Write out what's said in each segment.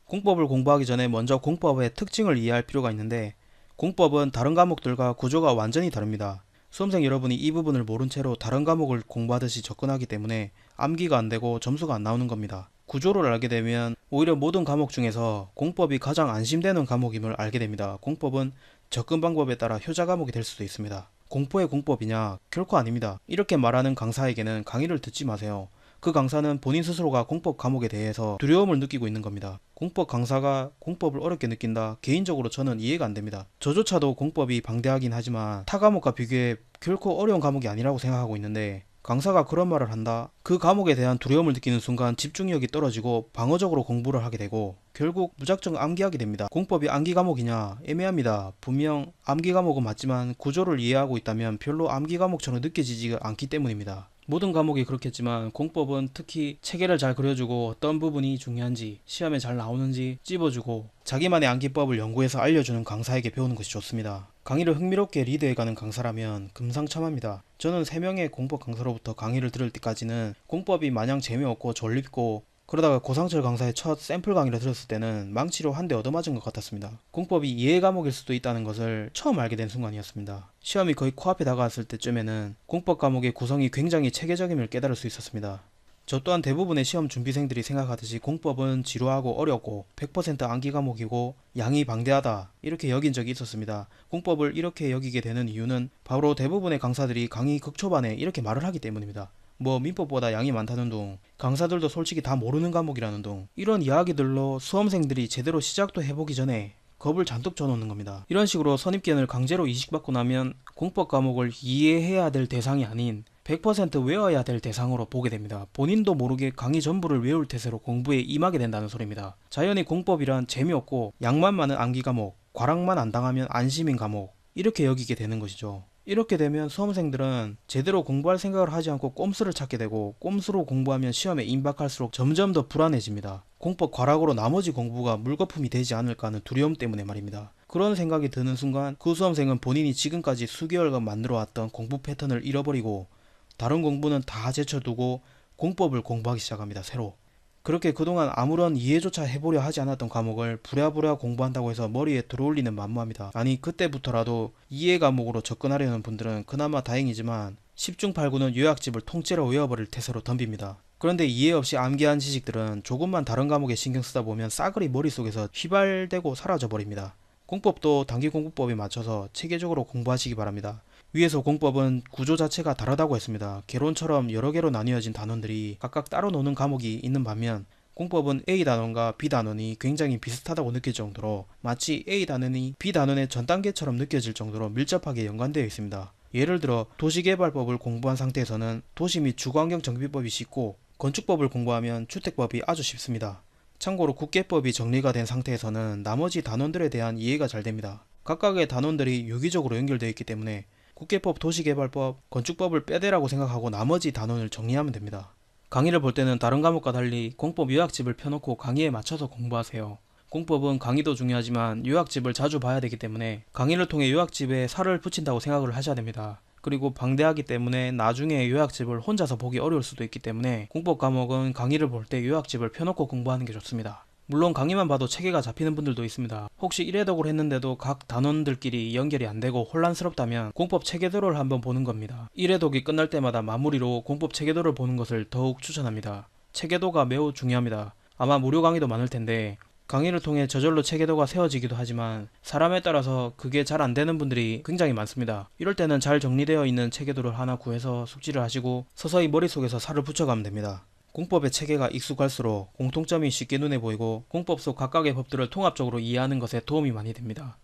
공법을 공부하기 전에 먼저 공법의 특징을 이해할 필요가 있는데, 공법은 다른 과목들과 구조가 완전히 다릅니다. 수험생 여러분이 이 부분을 모른 채로 다른 과목을 공부하듯이 접근하기 때문에 암기가 안되고 점수가 안 나오는 겁니다. 구조를 알게 되면 오히려 모든 과목 중에서 공법이 가장 안심되는 과목임을 알게 됩니다. 공법은 접근 방법에 따라 효자 과목이 될 수도 있습니다. 공포의 공법이냐? 결코 아닙니다. 이렇게 말하는 강사에게는 강의를 듣지 마세요. 그 강사는 본인 스스로가 공법 과목에 대해서 두려움을 느끼고 있는 겁니다. 공법 강사가 공법을 어렵게 느낀다? 개인적으로 저는 이해가 안 됩니다. 저조차도 공법이 방대하긴 하지만 타 과목과 비교해 결코 어려운 과목이 아니라고 생각하고 있는데, 강사가 그런 말을 한다? 그 과목에 대한 두려움을 느끼는 순간 집중력이 떨어지고 방어적으로 공부를 하게 되고 결국 무작정 암기하게 됩니다. 공법이 암기 과목이냐? 애매합니다. 분명 암기 과목은 맞지만 구조를 이해하고 있다면 별로 암기 과목처럼 느껴지지가 않기 때문입니다. 모든 과목이 그렇겠지만 공법은 특히 체계를 잘 그려주고 어떤 부분이 중요한지 시험에 잘 나오는지 찝어주고 자기만의 암기법을 연구해서 알려주는 강사에게 배우는 것이 좋습니다. 강의를 흥미롭게 리드해가는 강사라면 금상첨화입니다. 저는 3명의 공법 강사로부터 강의를 들을 때까지는 공법이 마냥 재미없고 졸립고, 그러다가 고상철 강사의 첫 샘플 강의를 들었을 때는 망치로 한 대 얻어맞은 것 같았습니다. 공법이 이해 과목일 수도 있다는 것을 처음 알게 된 순간이었습니다. 시험이 거의 코앞에 다가왔을 때쯤에는 공법 과목의 구성이 굉장히 체계적임을 깨달을 수 있었습니다. 저 또한 대부분의 시험 준비생들이 생각하듯이 공법은 지루하고 어렵고 100% 암기 과목이고 양이 방대하다 이렇게 여긴 적이 있었습니다. 공법을 이렇게 여기게 되는 이유는 바로 대부분의 강사들이 강의 극초반에 이렇게 말을 하기 때문입니다. 뭐 민법보다 양이 많다는 둥, 강사들도 솔직히 다 모르는 과목이라는 둥, 이런 이야기들로 수험생들이 제대로 시작도 해보기 전에 겁을 잔뜩 줘놓는 겁니다. 이런 식으로 선입견을 강제로 이식받고 나면 공법 과목을 이해해야 될 대상이 아닌 100% 외워야 될 대상으로 보게 됩니다. 본인도 모르게 강의 전부를 외울 태세로 공부에 임하게 된다는 소리입니다. 자연히 공법이란 재미없고 양만 많은 암기 과목, 과락만 안 당하면 안심인 과목, 이렇게 여기게 되는 것이죠. 이렇게 되면 수험생들은 제대로 공부할 생각을 하지 않고 꼼수를 찾게 되고, 꼼수로 공부하면 시험에 임박할수록 점점 더 불안해집니다. 공법 과락으로 나머지 공부가 물거품이 되지 않을까 하는 두려움 때문에 말입니다. 그런 생각이 드는 순간 그 수험생은 본인이 지금까지 수개월간 만들어왔던 공부 패턴을 잃어버리고 다른 공부는 다 제쳐두고 공법을 공부하기 시작합니다. 새로. 그렇게 그동안 아무런 이해조차 해보려 하지 않았던 과목을 부랴부랴 공부한다고 해서 머리에 들어올리는 만무합니다. 아니, 그때부터라도 이해 과목으로 접근하려는 분들은 그나마 다행이지만 10중 8구는 요약집을 통째로 외워버릴 태세로 덤빕니다. 그런데 이해 없이 암기한 지식들은 조금만 다른 과목에 신경 쓰다 보면 싸그리 머릿속에서 휘발되고 사라져버립니다. 공법도 단기공부법에 맞춰서 체계적으로 공부하시기 바랍니다. 위에서 공법은 구조 자체가 다르다고 했습니다. 개론처럼 여러 개로 나뉘어진 단원들이 각각 따로 노는 과목이 있는 반면, 공법은 A 단원과 B 단원이 굉장히 비슷하다고 느낄 정도로 마치 A 단원이 B 단원의 전 단계처럼 느껴질 정도로 밀접하게 연관되어 있습니다. 예를 들어 도시개발법을 공부한 상태에서는 도시 및 주거환경 정비법이 쉽고, 건축법을 공부하면 주택법이 아주 쉽습니다. 참고로 국계법이 정리가 된 상태에서는 나머지 단원들에 대한 이해가 잘 됩니다. 각각의 단원들이 유기적으로 연결되어 있기 때문에 국계법, 도시개발법, 건축법을 빼대라고 생각하고 나머지 단원을 정리하면 됩니다. 강의를 볼 때는 다른 과목과 달리 공법 요약집을 펴놓고 강의에 맞춰서 공부하세요. 공법은 강의도 중요하지만 요약집을 자주 봐야 되기 때문에 강의를 통해 요약집에 살을 붙인다고 생각을 하셔야 됩니다. 그리고 방대하기 때문에 나중에 요약집을 혼자서 보기 어려울 수도 있기 때문에 공법 과목은 강의를 볼 때 요약집을 펴놓고 공부하는 게 좋습니다. 물론 강의만 봐도 체계가 잡히는 분들도 있습니다. 혹시 1회독을 했는데도 각 단원들끼리 연결이 안되고 혼란스럽다면 공법 체계도를 한번 보는 겁니다. 1회독이 끝날 때마다 마무리로 공법 체계도를 보는 것을 더욱 추천합니다. 체계도가 매우 중요합니다. 아마 무료 강의도 많을 텐데 강의를 통해 저절로 체계도가 세워지기도 하지만 사람에 따라서 그게 잘 안되는 분들이 굉장히 많습니다. 이럴 때는 잘 정리되어 있는 체계도를 하나 구해서 숙지를 하시고 서서히 머릿속에서 살을 붙여가면 됩니다. 공법의 체계가 익숙할수록 공통점이 쉽게 눈에 보이고 공법 속 각각의 법들을 통합적으로 이해하는 것에 도움이 많이 됩니다.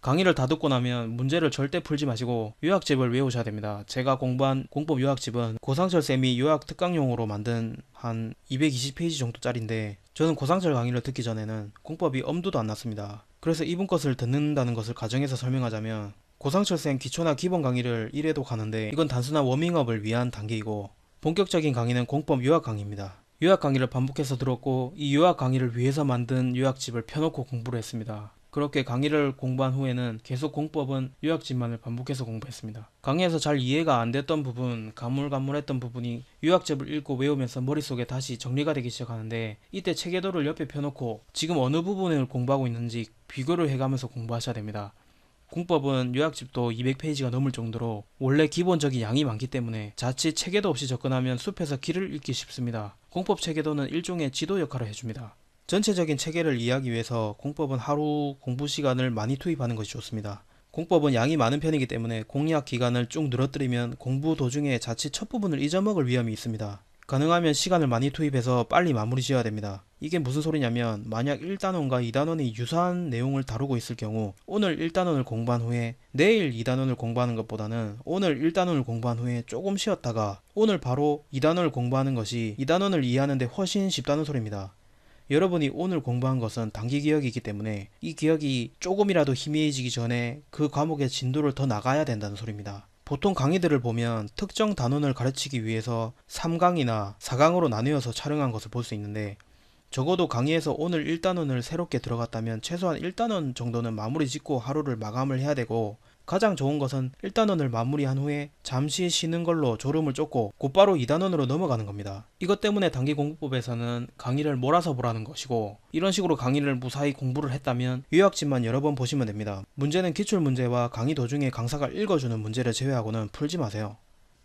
강의를 다 듣고 나면 문제를 절대 풀지 마시고 요약집을 외우셔야 됩니다. 제가 공부한 공법 요약집은 고상철 쌤이 요약 특강용으로 만든 한 220페이지 정도 짜리인데, 저는 고상철 강의를 듣기 전에는 공법이 엄두도 안 났습니다. 그래서 이분 것을 듣는다는 것을 가정해서 설명하자면, 고상철 쌤 기초나 기본 강의를 1회독 하는데 이건 단순한 워밍업을 위한 단계이고, 본격적인 강의는 공법 요약 강의입니다. 요약 강의를 반복해서 들었고 이 요약 강의를 위해서 만든 요약집을 펴놓고 공부를 했습니다. 그렇게 강의를 공부한 후에는 계속 공법은 요약집만을 반복해서 공부했습니다. 강의에서 잘 이해가 안 됐던 부분, 가물가물했던 부분이 요약집을 읽고 외우면서 머릿속에 다시 정리가 되기 시작하는데, 이때 체계도를 옆에 펴놓고 지금 어느 부분을 공부하고 있는지 비교를 해가면서 공부하셔야 됩니다. 공법은 요약집도 200페이지가 넘을 정도로 원래 기본적인 양이 많기 때문에 자칫 체계도 없이 접근하면 숲에서 길을 잃기 쉽습니다. 공법 체계도는 일종의 지도 역할을 해줍니다. 전체적인 체계를 이해하기 위해서 공법은 하루 공부 시간을 많이 투입하는 것이 좋습니다. 공법은 양이 많은 편이기 때문에 공략 기간을 쭉 늘어뜨리면 공부 도중에 자칫 첫 부분을 잊어먹을 위험이 있습니다. 가능하면 시간을 많이 투입해서 빨리 마무리 지어야 됩니다. 이게 무슨 소리냐면, 만약 1단원과 2단원이 유사한 내용을 다루고 있을 경우 오늘 1단원을 공부한 후에 내일 2단원을 공부하는 것보다는 오늘 1단원을 공부한 후에 조금 쉬었다가 오늘 바로 2단원을 공부하는 것이 2단원을 이해하는 데 훨씬 쉽다는 소리입니다. 여러분이 오늘 공부한 것은 단기 기억이기 때문에 이 기억이 조금이라도 희미해지기 전에 그 과목의 진도를 더 나가야 된다는 소리입니다. 보통 강의들을 보면 특정 단원을 가르치기 위해서 3강이나 4강으로 나누어서 촬영한 것을 볼 수 있는데, 적어도 강의에서 오늘 1단원을 새롭게 들어갔다면 최소한 1단원 정도는 마무리 짓고 하루를 마감을 해야 되고, 가장 좋은 것은 1단원을 마무리한 후에 잠시 쉬는 걸로 졸음을 쫓고 곧바로 2단원으로 넘어가는 겁니다. 이것 때문에 단기 공부법에서는 강의를 몰아서 보라는 것이고, 이런 식으로 강의를 무사히 공부를 했다면 요약집만 여러 번 보시면 됩니다. 문제는 기출문제와 강의 도중에 강사가 읽어주는 문제를 제외하고는 풀지 마세요.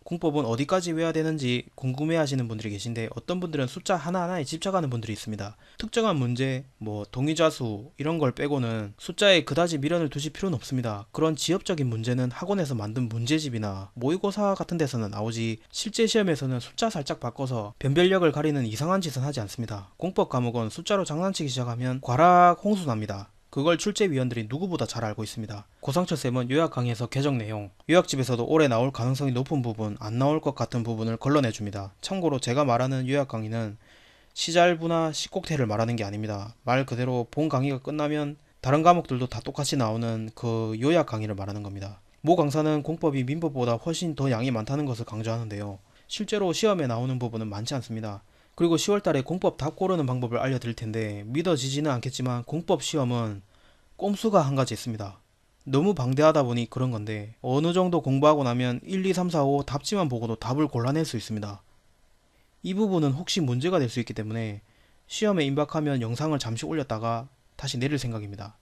공법은 어디까지 외워야 되는지 궁금해하시는 분들이 계신데, 어떤 분들은 숫자 하나하나에 집착하는 분들이 있습니다. 특정한 문제, 동의자수 이런 걸 빼고는 숫자에 그다지 미련을 두실 필요는 없습니다. 그런 지엽적인 문제는 학원에서 만든 문제집이나 모의고사 같은 데서는 나오지, 실제 시험에서는 숫자 살짝 바꿔서 변별력을 가리는 이상한 짓은 하지 않습니다. 공법 과목은 숫자로 장난치기 시작하면 과락 홍수납니다. 그걸 출제위원들이 누구보다 잘 알고 있습니다. 고상철쌤은 요약 강의에서 개정 내용, 요약집에서도 올해 나올 가능성이 높은 부분, 안 나올 것 같은 부분을 걸러내줍니다. 참고로 제가 말하는 요약 강의는 시잘부나 시곡태를 말하는 게 아닙니다. 말 그대로 본 강의가 끝나면 다른 과목들도 다 똑같이 나오는 그 요약 강의를 말하는 겁니다. 모 강사는 공법이 민법보다 훨씬 더 양이 많다는 것을 강조하는데요. 실제로 시험에 나오는 부분은 많지 않습니다. 그리고 10월달에 공법 답 고르는 방법을 알려드릴 텐데, 믿어지지는 않겠지만 공법 시험은 꼼수가 한 가지 있습니다. 너무 방대하다 보니 그런 건데, 어느 정도 공부하고 나면 1, 2, 3, 4, 5 답지만 보고도 답을 골라낼 수 있습니다. 이 부분은 혹시 문제가 될 수 있기 때문에 시험에 임박하면 영상을 잠시 올렸다가 다시 내릴 생각입니다.